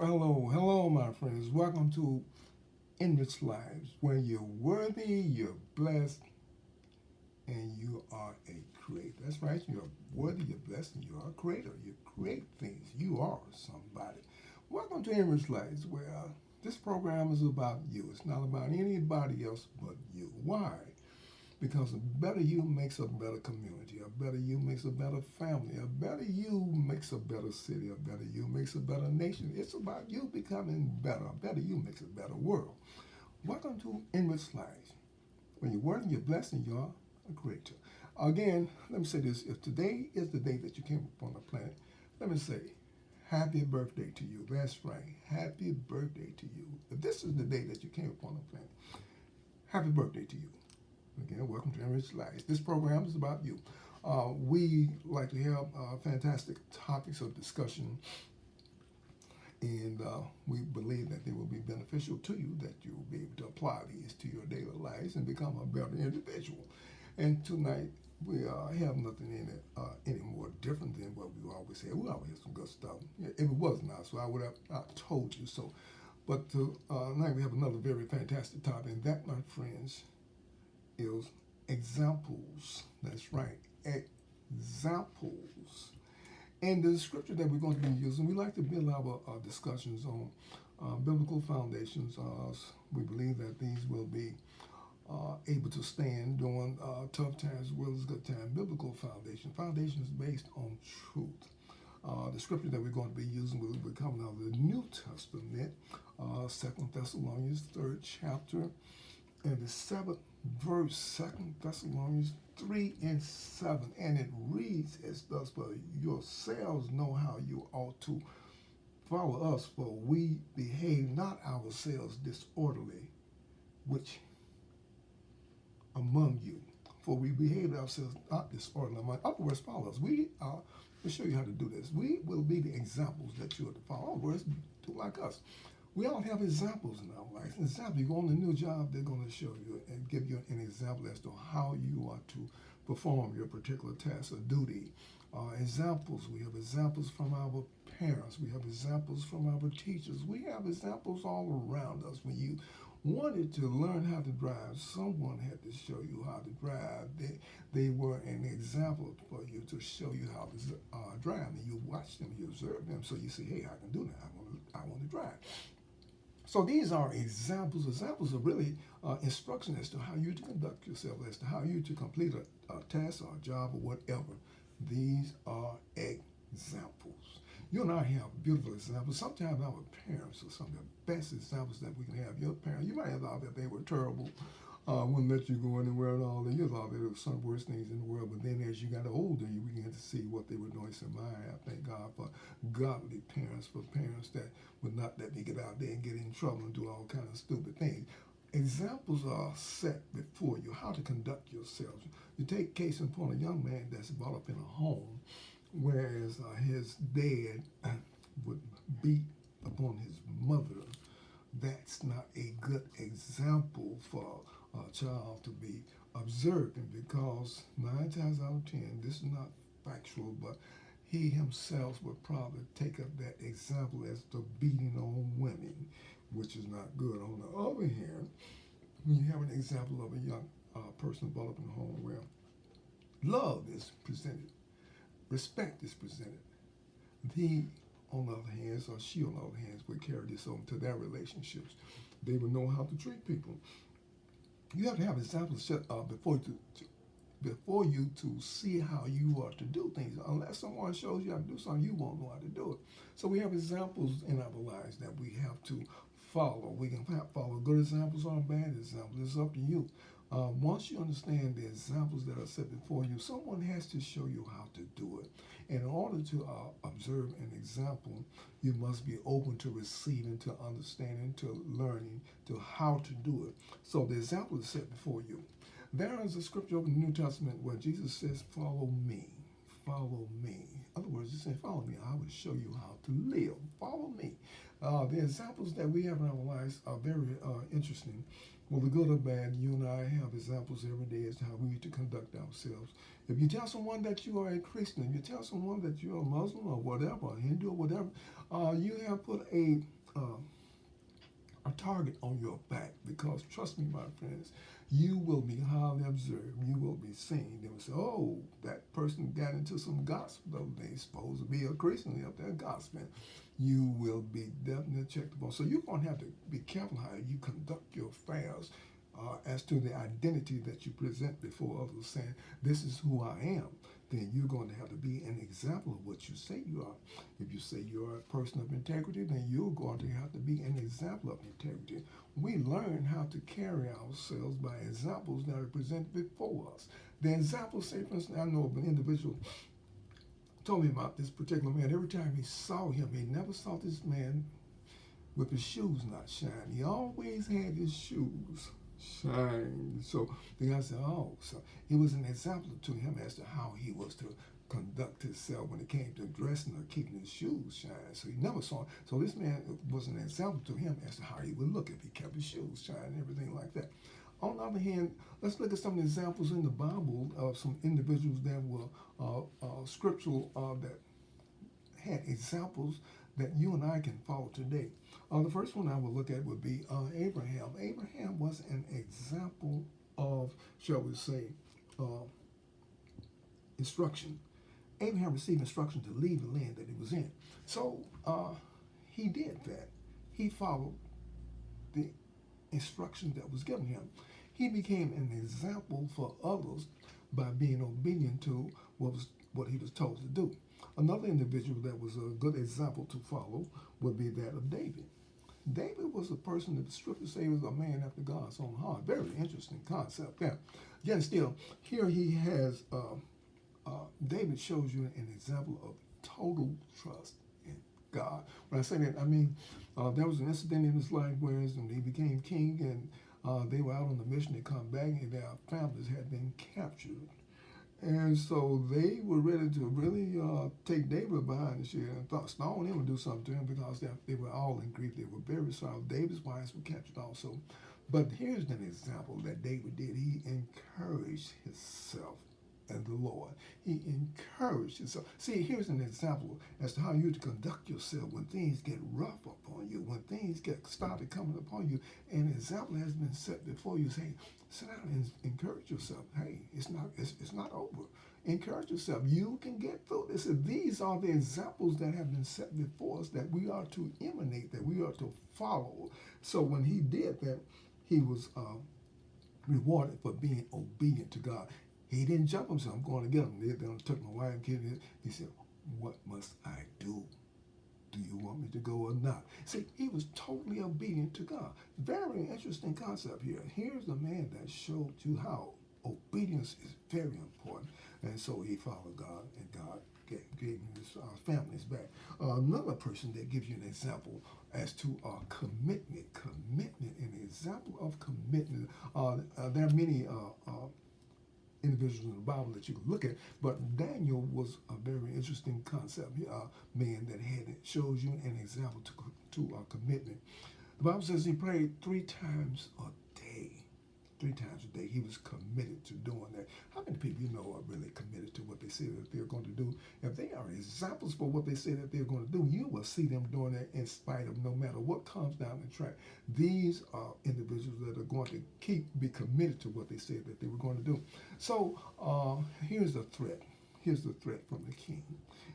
Hello, my friends. Welcome to Enriched Lives, where you're worthy, you're blessed, and you are a creator. That's right, you're worthy, you're blessed, and you are a creator. You create things. You are somebody. Welcome to Enriched Lives, where this program is about you. It's not about anybody else but you. Why? Because a better you makes a better community. A better you makes a better family. A better you makes a better city. A better you makes a better nation. It's about you becoming better. A better you makes a better world. Welcome to Enriched Lives. When you're worthy, you're blessed, and you're a creator. Again, let me say this. If today is the day that you came upon the planet, let me say, happy birthday to you. That's right. Happy birthday to you. If this is the day that you came upon the planet, happy birthday to you. Again, welcome to Enriched Lives. This program is about you. We like to have fantastic topics of discussion, and we believe that they will be beneficial to you, that you will be able to apply these to your daily lives and become a better individual. And tonight, we have nothing in it any more different than what we always have. We always have some good stuff. If it was not, so I would have told you so. But tonight we have another very fantastic topic, and that, my friends, is examples. That's right, examples. And the scripture that we're going to be using, we like to build our discussions on biblical foundations. We believe that these will be able to stand during tough times as well as good times. Biblical foundation. Foundation is based on truth. The scripture that we're going to be using will be coming out of the New Testament, 2 Thessalonians, 3rd chapter, and the 7th verse, 2 Thessalonians 3 and 7. And it reads as thus: "For yourselves know how you ought to follow us, for we behave not ourselves disorderly, which among you. For we behave ourselves not disorderly among." In other words, follow us. We'll show you how to do this. We will be the examples that you are to follow. In other words, do like us. We all have examples in our life. Example, you go on a new job, they're going to show you and give you an example as to how you are to perform your particular task or duty. Examples, we have examples from our parents. We have examples from our teachers. We have examples all around us. When you wanted to learn how to drive, someone had to show you how to drive. They were an example for you to show you how to drive. And you watch them, you observe them, so you say, hey, I can do that. I want to drive. So these are examples. Examples are really instruction as to how you to conduct yourself, as to how you to complete a task or a job or whatever. These are examples. You and I have beautiful examples. Sometimes our parents are some of the best examples that we can have. Your parents, you might have thought that they were terrible, wouldn't let you go anywhere and all that. You thought they were some of the worst things in the world. But then as you got older, you began to see what they were doing. You said, my, I thank God for godly parents, for parents that would not let me get out there and get in trouble and do all kinds of stupid things. Examples are set before you, how to conduct yourselves. You take case in point, a young man that's brought up in a home, whereas his dad would beat upon his mother. That's not a good example for a child to be observing, because 9 times out of 10, this is not factual, but he himself would probably take up that example as the beating on women, which is not good. On the other hand, when you have an example of a young person brought up in a home where love is presented, respect is presented, he, on the other hand, or she, on the other hand, would carry this on to their relationships. They would know how to treat people. You have to have examples set before you to see how you are to do things. Unless someone shows you how to do something, you won't know how to do it. So we have examples in our lives that we have to follow. We can follow good examples or bad examples. It's up to you. Once you understand the examples that are set before you, someone has to show you how to do it. And in order to observe an example, you must be open to receiving, to understanding, to learning, to how to do it. So the example is set before you. There is a scripture in the New Testament where Jesus says, follow me, follow me. In other words, he said, follow me, I will show you how to live. Follow me. The examples that we have in our lives are very interesting. Well, the good or bad, you and I have examples every day as to how we need to conduct ourselves. If you tell someone that you are a Christian, if you tell someone that you're a Muslim or whatever, a Hindu or whatever, you have put uh, a target on your back, because trust me, my friends, you will be highly observed. You will be seen. They will say, "Oh, that person got into some gospel. They supposed to be a Christian. They up there gospel." You will be definitely checked upon. So you're going to have to be careful how you conduct your affairs as to the identity that you present before others, saying, "This is who I am." Then you're going to have to be an example of what you say you are. If you say you're a person of integrity, then you're going to have to be an example of integrity. We learn how to carry ourselves by examples that are presented before us. The examples, say, for instance, I know of an individual told me about this particular man. Every time he saw him, he never saw this man with his shoes not shine. He always had his shoes shine. So the guy said, "Oh," so it was an example to him as to how he was to conduct himself when it came to dressing or keeping his shoes shine. So he never saw. So this man was an example to him as to how he would look if he kept his shoes shine and everything like that. On the other hand, let's look at some examples in the Bible of some individuals that were scriptural that had examples that you and I can follow today. The first one I would look at would be Abraham. Abraham was an example of, shall we say, uh, instruction. Abraham received instruction to leave the land that he was in. So he did that. He followed the instruction that was given him. He became an example for others by being obedient to what he was told to do. Another individual that was a good example to follow would be that of David. David was a person that the scriptures say was a man after God's own heart. Very interesting concept there. Yet still, here he has, David shows you an example of total trust in God. When I say that, I mean, there was an incident in his life where he became king, and they were out on the mission to come back, and their families had been captured. And so they were ready to really take David behind the shield and thought stone him and do something to him, because they were all in grief. They were very sorry. David's wives were captured also. But here's an example that David did. He encouraged himself and the Lord. He encouraged himself. See, here's an example as to how you to conduct yourself when things get rough upon you, when things get started coming upon you. An example has been set before you. Say, sit down and encourage yourself. Hey, it's not over. Encourage yourself. You can get through this. These are the examples that have been set before us that we are to emanate, that we are to follow. So when he did that, he was rewarded for being obedient to God. He didn't jump himself. I'm going to get him. They're going to take my wife and kid. He said, "What must I do? Do you want me to go or not?" See, he was totally obedient to God. Very interesting concept here. Here's a man that showed you how obedience is very important. And so he followed God, and God gave him his families back. Another person that gives you an example as to commitment, an example of commitment. There are many individuals in the Bible that you can look at, but Daniel was a very interesting concept, man that had it, shows you an example to commitment. The Bible says he prayed 3 times a day. 3 times a day. He was committed to doing that. How many people you know are really committed to what they say that they're going to do? If they are examples for what they say that they're going to do, you will see them doing that in spite of no matter what comes down the track. These are individuals that are going to be committed to what they said that they were going to do. So here's the threat. Here's the threat from the king.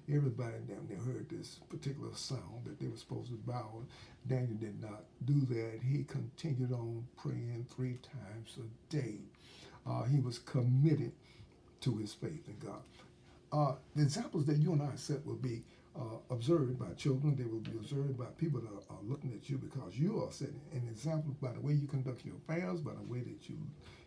Everybody down there heard this particular sound that they were supposed to bow. Daniel did not do that. He continued on praying 3 times a day. He was committed to his faith in God. The examples that you and I set will be observed by children. They will be observed by people that are looking at you, because you are setting an example by the way you conduct your affairs, by the way that you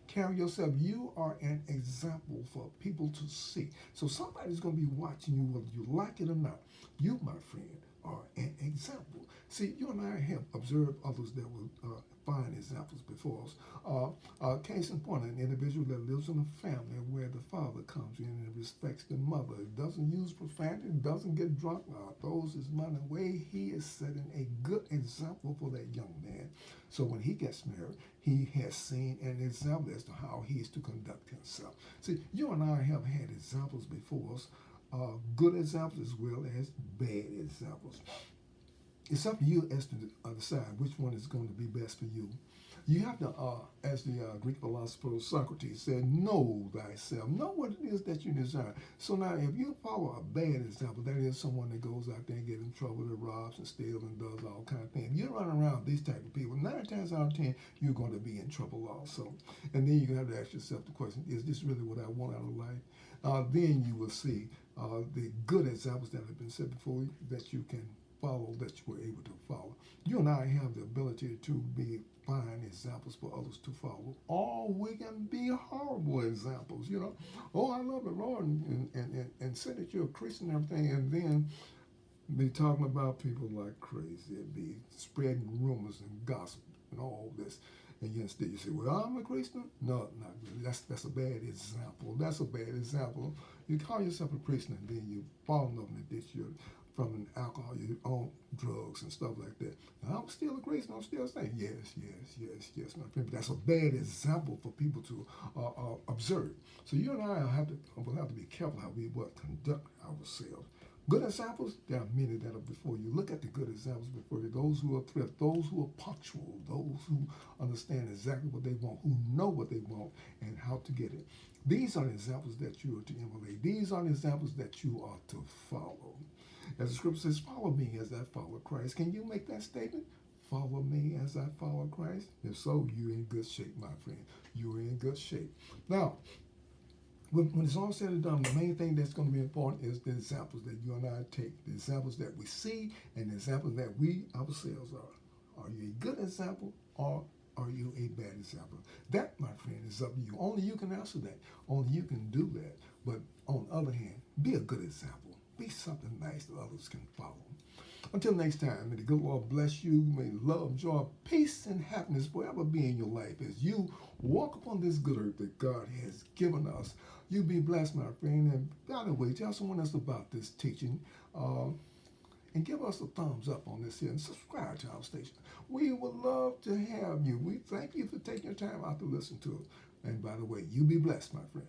carry yourself. You are an example for people to see. So somebody's going to be watching you whether you like it or not. You, my friend, are an example. See, you and I have observed others that will find examples before us. Case in point, an individual that lives in a family where the father comes in and respects the mother, doesn't use profanity, doesn't get drunk, throws his money away. He is setting a good example for that young man. So when he gets married, he has seen an example as to how he is to conduct himself. See, you and I have had examples before us, good examples as well as bad examples. It's up to you as to decide which one is going to be best for you. You have to, as the Greek philosopher Socrates said, know thyself. Know what it is that you desire. So now, if you follow a bad example, that is someone that goes out there and gets in trouble, that robs and steals and does all kind of things. If you run around these type of people, 9 times out of 10, you're going to be in trouble also. And then you have to ask yourself the question, is this really what I want out of life? Then you will see the good examples that have been set before you that you can follow, that you were able to follow. You and I have the ability to be fine examples for others to follow, or we can be horrible examples. Oh, I love the Lord, and say that you're a Christian and everything, and then be talking about people like crazy, and be spreading rumors and gossip and all this. And yet instead you say, well, I'm a Christian? No, not really. That's a bad example. That's a bad example. You call yourself a Christian and then you fall in love with this. You're from an alcohol, you own drugs and stuff like that. Now, I'm still a Christian. I'm still saying, yes, my friend. But that's a bad example for people to observe. So you and I will have to be careful how we will conduct ourselves. Good examples, there are many that are before you. Look at the good examples before you. Those who are thrift, those who are punctual, those who understand exactly what they want, who know what they want and how to get it. These are the examples that you are to emulate. These are the examples that you are to follow. As the scripture says, follow me as I follow Christ. Can you make that statement? Follow me as I follow Christ? If so, you're in good shape, my friend. You're in good shape. Now, when it's all said and done, the main thing that's going to be important is the examples that you and I take, the examples that we see, and the examples that we ourselves are. Are you a good example, or are you a bad example? That, my friend, is up to you. Only you can answer that. Only you can do that. But on the other hand, be a good example. Be something nice that others can follow. Until next time, may the good Lord bless you. May love, joy, peace, and happiness forever be in your life as you walk upon this good earth that God has given us. You be blessed, my friend. And by the way, tell someone else about this teaching. And give us a thumbs up on this here and subscribe to our station. We would love to have you. We thank you for taking your time out to listen to us. And by the way, you be blessed, my friend.